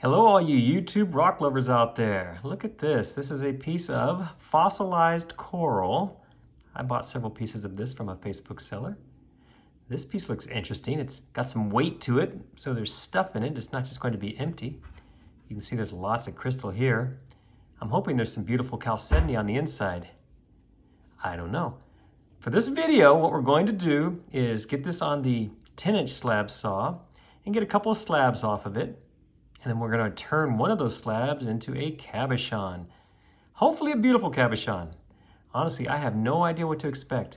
Hello all you YouTube rock lovers out there. Look at this. This is a piece of fossilized coral. I bought several pieces of this from a Facebook seller. This piece looks interesting. It's got some weight to it, so there's stuff in it. It's not just going to be empty. You can see there's lots of crystal here. I'm hoping there's some beautiful chalcedony on the inside. I don't know. For this video, what we're going to do is get this on the 10-inch slab saw and get a couple of slabs off of it. And then we're going to turn one of those slabs into a cabochon. Hopefully a beautiful cabochon. Honestly, I have no idea what to expect.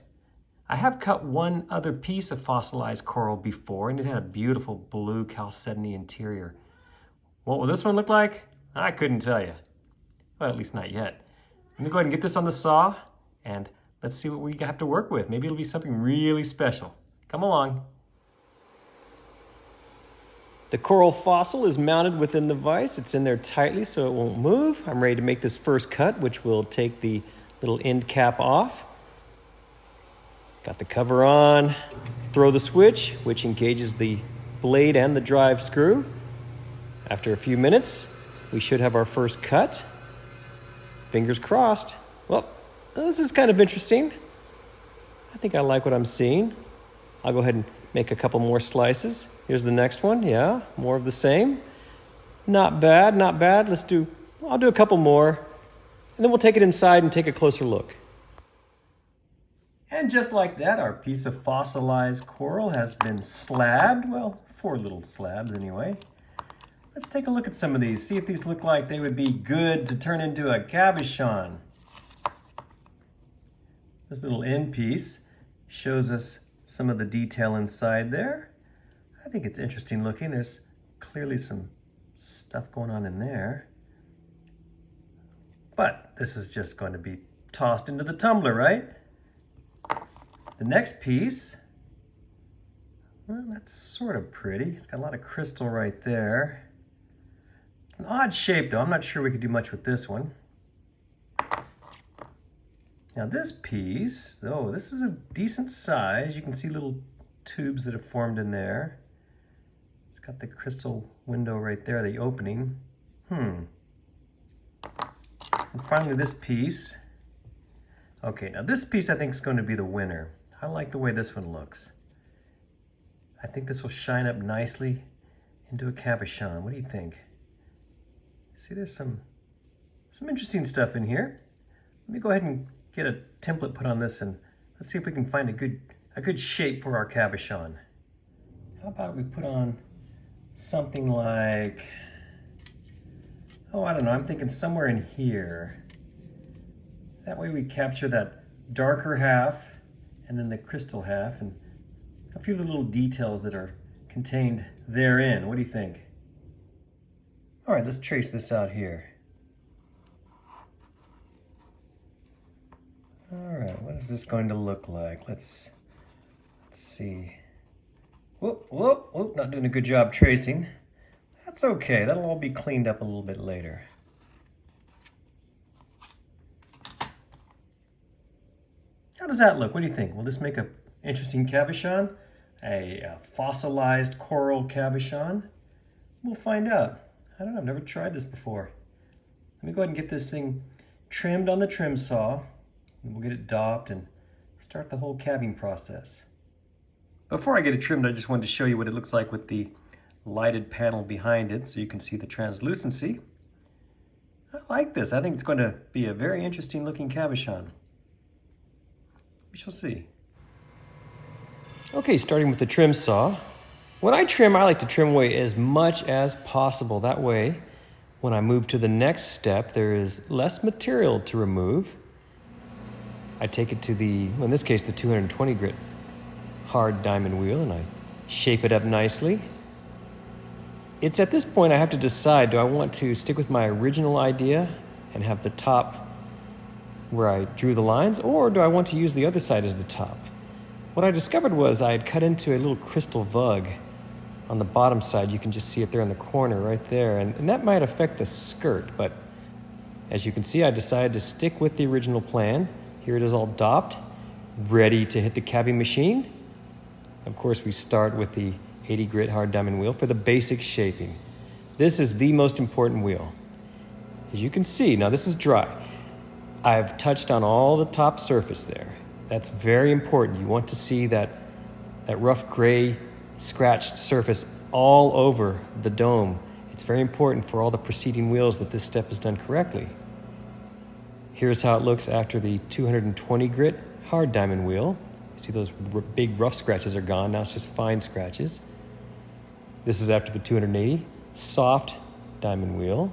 I have cut one other piece of fossilized coral before, and it had a beautiful blue chalcedony interior. What will this one look like? I couldn't tell you. Well, at least not yet. Let me go ahead and get this on the saw, and let's see what we have to work with. Maybe it'll be something really special. Come along. The coral fossil is mounted within the vise. It's in there tightly so it won't move. I'm ready to make this first cut, which will take the little end cap off. Got the cover on. Throw the switch, which engages the blade and the drive screw. After a few minutes, we should have our first cut. Fingers crossed. Well, this is kind of interesting. I think I like what I'm seeing. I'll go ahead and make a couple more slices. Here's the next one. Yeah, more of the same. Not bad, not bad. I'll do a couple more, and then we'll take it inside and take a closer look. And just like that, our piece of fossilized coral has been slabbed. Well, 4 little slabs anyway. Let's take a look at some of these, see if these look like they would be good to turn into a cabochon. This little end piece shows us some of the detail inside there. I think it's interesting looking. There's clearly some stuff going on in there. But this is just going to be tossed into the tumbler, right? The next piece, well, that's sort of pretty. It's got a lot of crystal right there. It's an odd shape though. I'm not sure we could do much with this one. Now this piece, oh, this is a decent size. You can see little tubes that have formed in there. It's got the crystal window right there, the opening. And finally this piece. Okay, now this piece I think is going to be the winner. I like the way this one looks. I think this will shine up nicely into a cabochon. What do you think? See, there's some interesting stuff in here. Let me go ahead and get a template put on this, and let's see if we can find a good shape for our cabochon. How about we put on something like, oh, I don't know, I'm thinking somewhere in here. That way we capture that darker half and then the crystal half and a few of the little details that are contained therein. What do you think? All right, let's trace this out here. All right, what is this going to look like? Let's see. Whoop, whoop, whoop, not doing a good job tracing. That's okay, that'll all be cleaned up a little bit later. How does that look? What do you think? Will this make an interesting cabochon? A fossilized coral cabochon? We'll find out. I don't know, I've never tried this before. Let me go ahead and get this thing trimmed on the trim saw. And we'll get it dopped and start the whole cabbing process. Before I get it trimmed, I just wanted to show you what it looks like with the lighted panel behind it so you can see the translucency. I like this. I think it's going to be a very interesting looking cabochon. We shall see. Okay, starting with the trim saw. When I trim, I like to trim away as much as possible. That way, when I move to the next step, there is less material to remove. I take it to in this case, the 220 grit hard diamond wheel, and I shape it up nicely. It's at this point I have to decide, do I want to stick with my original idea and have the top where I drew the lines, or do I want to use the other side as the top? What I discovered was I had cut into a little crystal vug on the bottom side. You can just see it there in the corner right there, and that might affect the skirt, but as you can see, I decided to stick with the original plan. Here it is all dopped, ready to hit the cabbing machine. Of course, we start with the 80 grit hard diamond wheel for the basic shaping. This is the most important wheel. As you can see, now this is dry. I've touched on all the top surface there. That's very important. You want to see that rough gray scratched surface all over the dome. It's very important for all the preceding wheels that this step is done correctly. Here's how it looks after the 220 grit hard diamond wheel. You see those big rough scratches are gone. Now it's just fine scratches. This is after the 280 soft diamond wheel.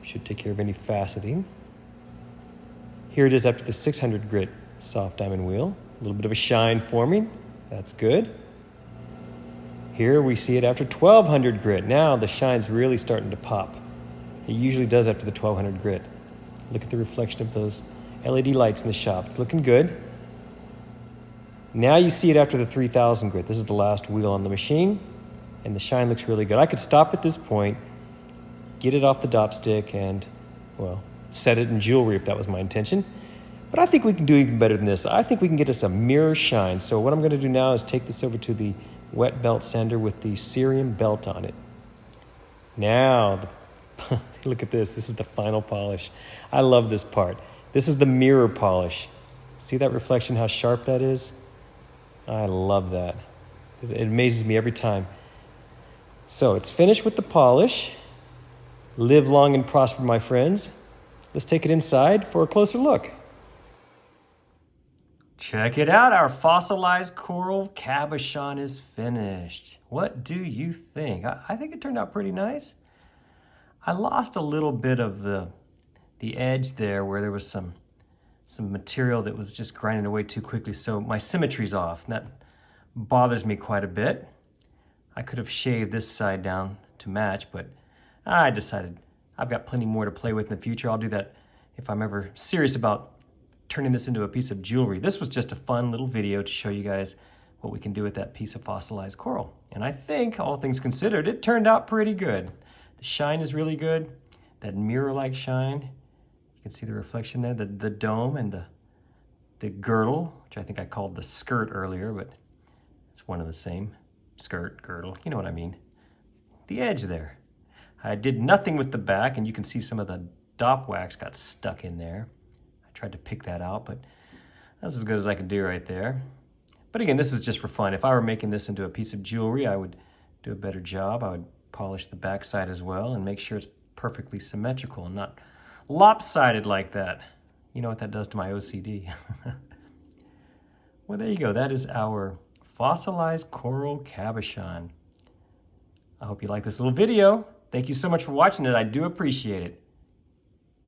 Should take care of any faceting. Here it is after the 600 grit soft diamond wheel. A little bit of a shine forming. That's good. Here we see it after 1200 grit. Now the shine's really starting to pop. It usually does after the 1200 grit. Look at the reflection of those LED lights in the shop. It's looking good. Now you see it after the 3000 grit. This is the last wheel on the machine, and the shine looks really good. I could stop at this point, get it off the dop stick, and, well, set it in jewelry if that was my intention. But I think we can do even better than this. I think we can get us a mirror shine. So what I'm going to do now is take this over to the wet belt sander with the cerium belt on it. Now, look at this. This is the final polish. I love this part. This is the mirror polish. See that reflection, how sharp that is? I love that. It amazes me every time. So it's finished with the polish. Live long and prosper, my friends. Let's take it inside for a closer look. Check it out. Our fossilized coral cabochon is finished. What do you think? I think it turned out pretty nice. I lost a little bit of the edge there where there was some material that was just grinding away too quickly, so my symmetry's off. That bothers me quite a bit. I could have shaved this side down to match, but I decided I've got plenty more to play with in the future. I'll do that if I'm ever serious about turning this into a piece of jewelry. This was just a fun little video to show you guys what we can do with that piece of fossilized coral. And I think, all things considered, it turned out pretty good. The shine is really good. That mirror-like shine. You can see the reflection there, the dome and the girdle, which I think I called the skirt earlier, but it's one of the same. Skirt, girdle, you know what I mean. The edge there. I did nothing with the back, and you can see some of the dop wax got stuck in there. I tried to pick that out, but that's as good as I can do right there. But again, this is just for fun. If I were making this into a piece of jewelry, I would do a better job. I would polish the back side as well and make sure it's perfectly symmetrical and not lopsided like that. You know what that does to my OCD. Well, there you go. That is our fossilized coral cabochon. I hope you like this little video. Thank you so much for watching it. I do appreciate it.